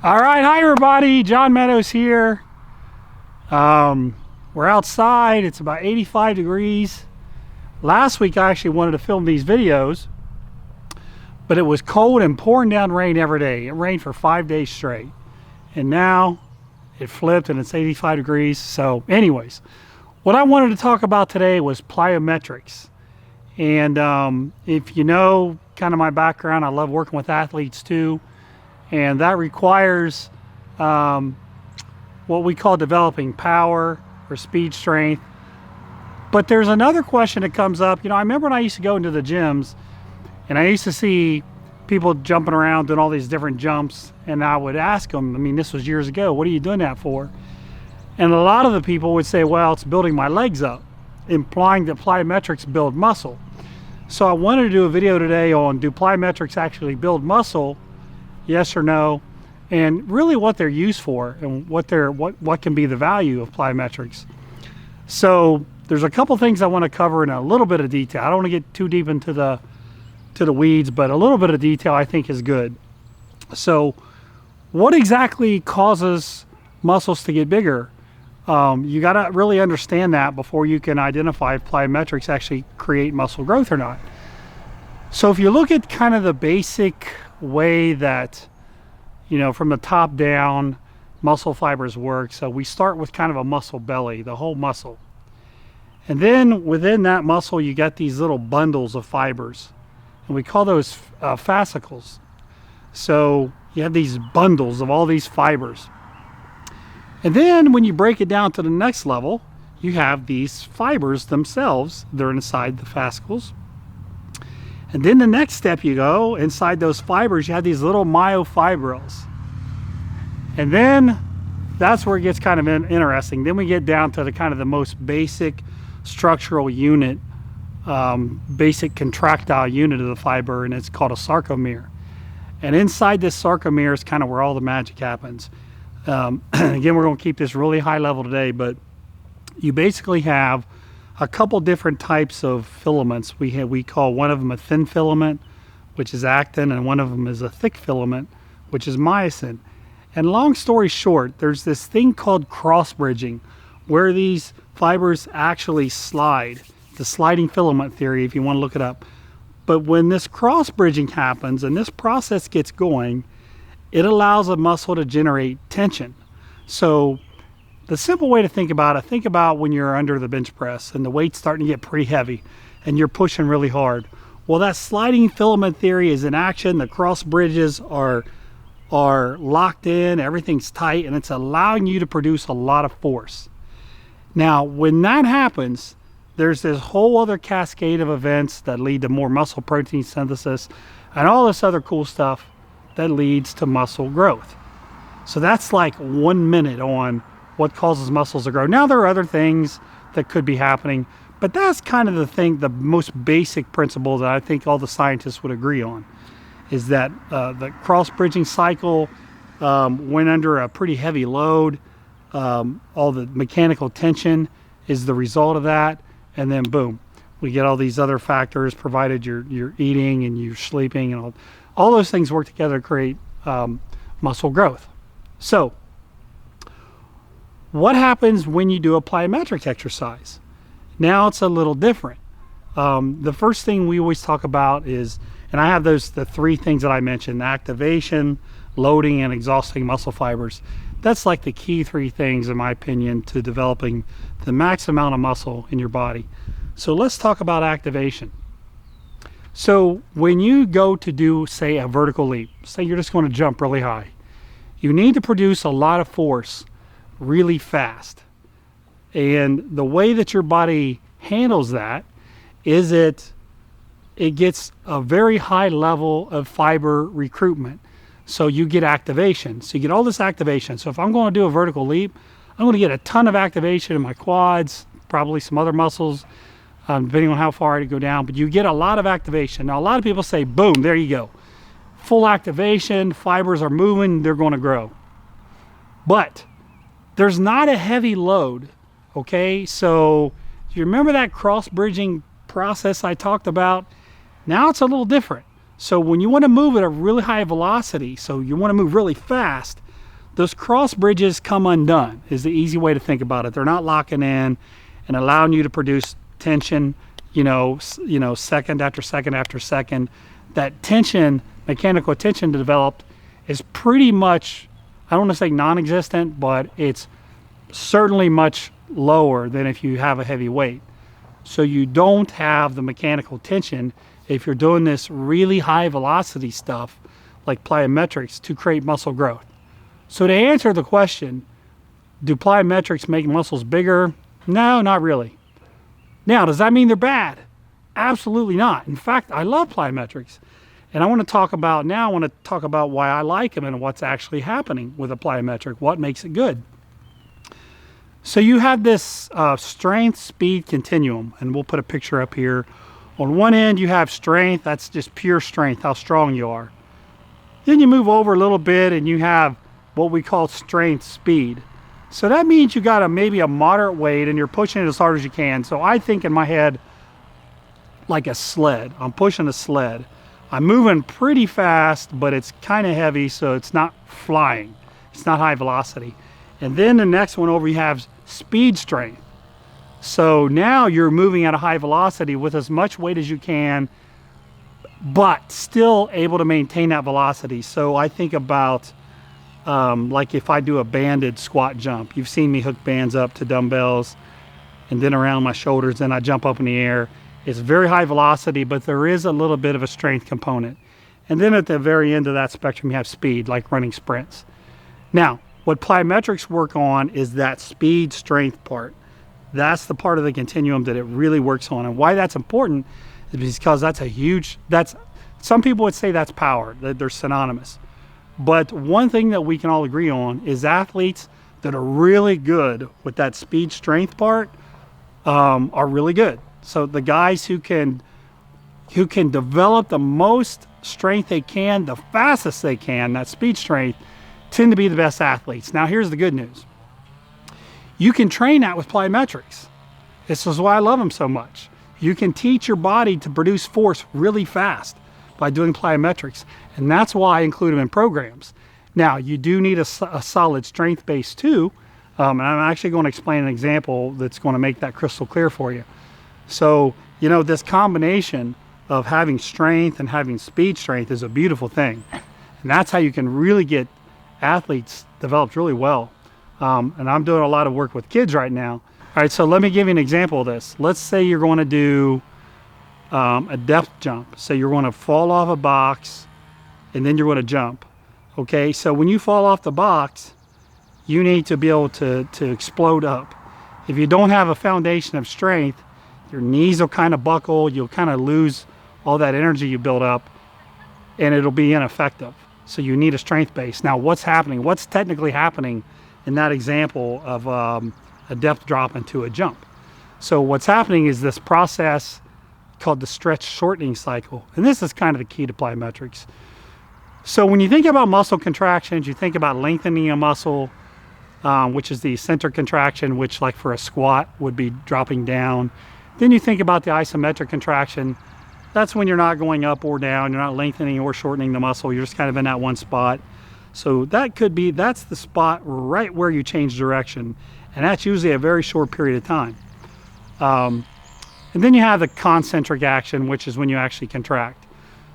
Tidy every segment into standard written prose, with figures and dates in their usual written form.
All right, hi everybody, John Meadows here. We're outside, it's about 85 degrees. Last week I actually wanted to film these videos, but it was cold and pouring down rain every day. It rained for 5 days straight. And now it flipped and it's 85 degrees. So anyways, what I wanted to talk about today was plyometrics. And if you know kind of my background, I love working with athletes too. And that requires what we call developing power or speed strength. But there's another question that comes up. You know, I remember when I used to go into the gyms and I used to see people jumping around doing all these different jumps, and I would ask them, I mean, this was years ago, what are you doing that for? And a lot of the people would say, well, it's building my legs up, implying that plyometrics build muscle. So I wanted to do a video today on, do plyometrics actually build muscle? Yes or no, and really what they're used for and what can be the value of plyometrics. So there's a couple things I want to cover in a little bit of detail. I don't want to get too deep into the weeds, but a little bit of detail I think is good. So what exactly causes muscles to get bigger? You got to really understand that before you can identify if plyometrics actually create muscle growth or not. So if you look at kind of the basic way that, you know, from the top down muscle fibers work, so we start with kind of a muscle belly, the whole muscle, and then within that muscle you got these little bundles of fibers, and we call those fascicles. So you have these bundles of all these fibers, and then when you break it down to the next level, you have these fibers themselves. They're inside the fascicles. And then the next step you go, inside those fibers, you have these little myofibrils. And then that's where it gets kind of interesting. Then we get down to the kind of the most basic structural unit, basic contractile unit of the fiber, and it's called a sarcomere. And inside this sarcomere is kind of where all the magic happens. Again, we're going to keep this really high level today, but you basically have a couple different types of filaments. We call one of them a thin filament, which is actin, and one of them is a thick filament, which is myosin. And long story short, there's this thing called cross bridging, where these fibers actually slide. The sliding filament theory, if you want to look it up. But when this cross bridging happens and this process gets going, it allows a muscle to generate tension. So the simple way to think about when you're under the bench press and the weight's starting to get pretty heavy and you're pushing really hard. Well, that sliding filament theory is in action. The cross bridges are locked in, everything's tight, and it's allowing you to produce a lot of force. Now, when that happens, there's this whole other cascade of events that lead to more muscle protein synthesis and all this other cool stuff that leads to muscle growth. So that's like 1 minute on what causes muscles to grow. Now there are other things that could be happening, but that's kind of the most basic principle that I think all the scientists would agree on, is that the cross-bridging cycle went under a pretty heavy load. All the mechanical tension is the result of that, and then boom, we get all these other factors, provided you're eating and you're sleeping, and all those things work together to create muscle growth. So what happens when you do a plyometric exercise? Now it's a little different. The first thing we always talk about is, and I have the three things that I mentioned: activation, loading, and exhausting muscle fibers. That's like the key three things, in my opinion, to developing the max amount of muscle in your body. So let's talk about activation. So when you go to do, say, a vertical leap, say you're just going to jump really high, you need to produce a lot of force really fast. And the way that your body handles that is it gets a very high level of fiber recruitment. So you get activation. So you get all this activation. So if I'm going to do a vertical leap, I'm going to get a ton of activation in my quads, probably some other muscles, depending on how far I go down, but you get a lot of activation. Now, a lot of people say, boom, there you go. Full activation, fibers are moving, they're going to grow. But there's not a heavy load, okay? So do you remember that cross-bridging process I talked about? Now it's a little different. So when you want to move at a really high velocity, so you want to move really fast, those cross bridges come undone is the easy way to think about it. They're not locking in and allowing you to produce tension, second after second after second. That tension, mechanical tension developed is pretty much, I don't want to say non-existent, but it's certainly much lower than if you have a heavy weight. So you don't have the mechanical tension if you're doing this really high velocity stuff like plyometrics to create muscle growth. So to answer the question, do plyometrics make muscles bigger? No, not really. Now, does that mean they're bad? Absolutely not. In fact, I love plyometrics. And I want to talk about why I like them and what's actually happening with a plyometric, what makes it good. So you have this strength speed continuum, and we'll put a picture up here. On one end you have strength, that's just pure strength, how strong you are. Then you move over a little bit and you have what we call strength speed. So that means you got maybe a moderate weight and you're pushing it as hard as you can. So I think in my head like a sled. I'm pushing a sled. I'm moving pretty fast, but it's kind of heavy, so it's not flying. It's not high velocity. And then the next one over, you have speed strength. So now you're moving at a high velocity with as much weight as you can, but still able to maintain that velocity. So I think about like if I do a banded squat jump. You've seen me hook bands up to dumbbells and then around my shoulders, then I jump up in the air. It's very high velocity, but there is a little bit of a strength component. And then at the very end of that spectrum, you have speed, like running sprints. Now, what plyometrics work on is that speed strength part. That's the part of the continuum that it really works on. And why that's important is because some people would say that's power, that they're synonymous. But one thing that we can all agree on is athletes that are really good with that speed strength part are really good. So the guys who can develop the most strength they can, the fastest they can, that speed strength, tend to be the best athletes. Now here's the good news. You can train that with plyometrics. This is why I love them so much. You can teach your body to produce force really fast by doing plyometrics. And that's why I include them in programs. Now, you do need a solid strength base too. And I'm actually going to explain an example that's going to make that crystal clear for you. So, this combination of having strength and having speed strength is a beautiful thing. And that's how you can really get athletes developed really well. And I'm doing a lot of work with kids right now. All right, so let me give you an example of this. Let's say you're going to do a depth jump. So you're going to fall off a box and then you're going to jump. Okay, so when you fall off the box, you need to be able to explode up. If you don't have a foundation of strength, your knees will kind of buckle, you'll kind of lose all that energy you build up, and it'll be ineffective. So you need a strength base. Now what's happening? What's technically happening in that example of a depth drop into a jump? So what's happening is this process called the stretch shortening cycle. And this is kind of the key to plyometrics. So when you think about muscle contractions, you think about lengthening a muscle, which is the eccentric contraction, which like for a squat would be dropping down. Then you think about the isometric contraction. That's when you're not going up or down, you're not lengthening or shortening the muscle, you're just kind of in that one spot. So that's the spot right where you change direction. And that's usually a very short period of time. And then you have the concentric action, which is when you actually contract.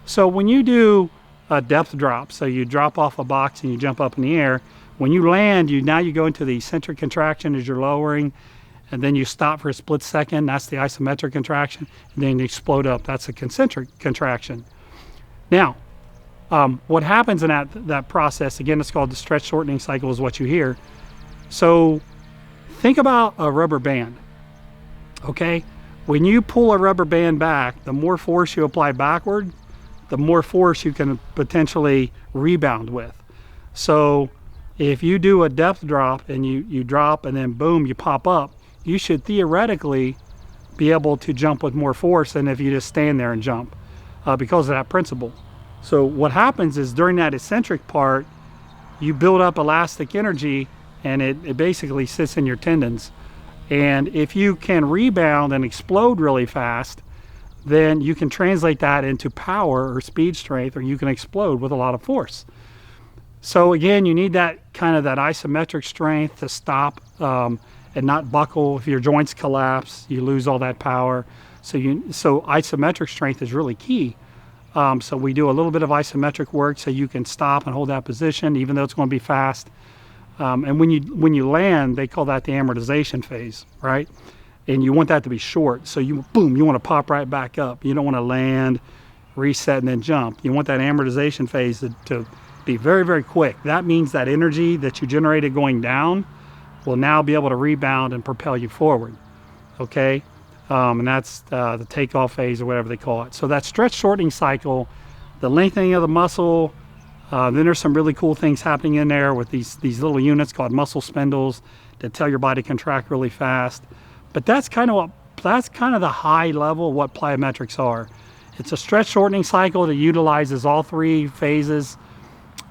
So when you do a depth drop, so you drop off a box and you jump up in the air, when you land, now you go into the eccentric contraction as you're lowering, and then you stop for a split second, that's the isometric contraction, and then you explode up, that's a concentric contraction. Now, what happens in that process, again, it's called the stretch shortening cycle is what you hear. So think about a rubber band, okay? When you pull a rubber band back, the more force you apply backward, the more force you can potentially rebound with. So if you do a depth drop and you drop and then boom, you pop up, you should theoretically be able to jump with more force than if you just stand there and jump because of that principle. So what happens is during that eccentric part, you build up elastic energy and it basically sits in your tendons. And if you can rebound and explode really fast, then you can translate that into power or speed strength, or you can explode with a lot of force. So again, you need that kind of that isometric strength to stop and not buckle. If your joints collapse, you lose all that power. So isometric strength is really key. So we do a little bit of isometric work so you can stop and hold that position, even though it's going to be fast. And when you land, they call that the amortization phase, right? And you want that to be short. So you want to pop right back up. You don't want to land, reset, and then jump. You want that amortization phase to be very, very quick. That means that energy that you generated going down will now be able to rebound and propel you forward, okay? And that's the takeoff phase or whatever they call it. So that stretch shortening cycle, the lengthening of the muscle, then there's some really cool things happening in there with these little units called muscle spindles that tell your body to contract really fast. But that's kind of the high level of what plyometrics are. It's a stretch shortening cycle that utilizes all three phases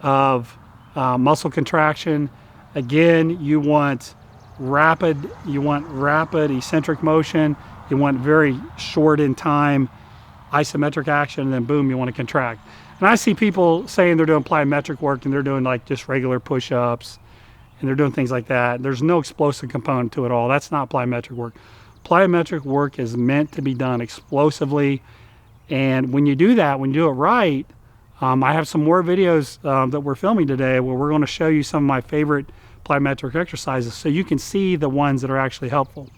of muscle contraction. Again, you want rapid eccentric motion. You want very short in time isometric action, and then boom, you want to contract. And I see people saying they're doing plyometric work and they're doing like just regular push-ups and they're doing things like that. There's no explosive component to it all. That's not plyometric work. Plyometric work is meant to be done explosively. And when you do that, when you do it right, I have some more videos that we're filming today where we're going to show you some of my favorite plyometric exercises so you can see the ones that are actually helpful.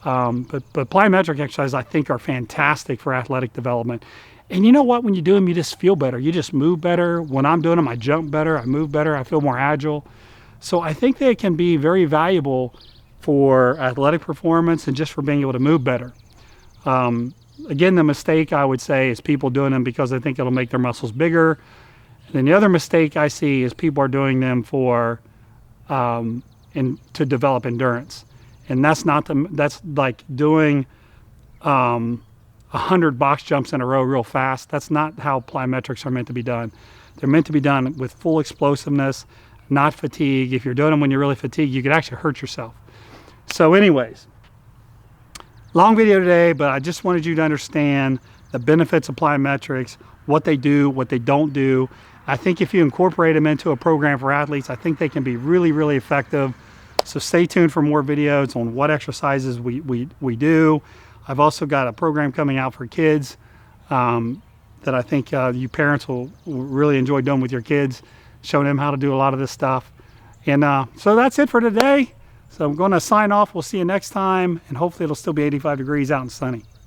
But plyometric exercises I think are fantastic for athletic development. And you know what? When you do them, you just feel better. You just move better. When I'm doing them, I jump better, I move better, I feel more agile. So I think they can be very valuable for athletic performance and just for being able to move better. Again, the mistake I would say is people doing them because they think it'll make their muscles bigger. And then the other mistake I see is people are doing them for to develop endurance. And that's like doing 100 box jumps in a row real fast. That's not how plyometrics are meant to be done. They're meant to be done with full explosiveness, not fatigue. If you're doing them when you're really fatigued, you could actually hurt yourself. So anyways, long video today, but I just wanted you to understand the benefits of plyometrics, what they do, what they don't do. I think if you incorporate them into a program for athletes, I think they can be really, really effective. So stay tuned for more videos on what exercises we do. I've also got a program coming out for kids that I think you parents will really enjoy doing with your kids, showing them how to do a lot of this stuff. And so that's it for today. So I'm going to sign off. We'll see you next time, and hopefully it'll still be 85 degrees out and sunny.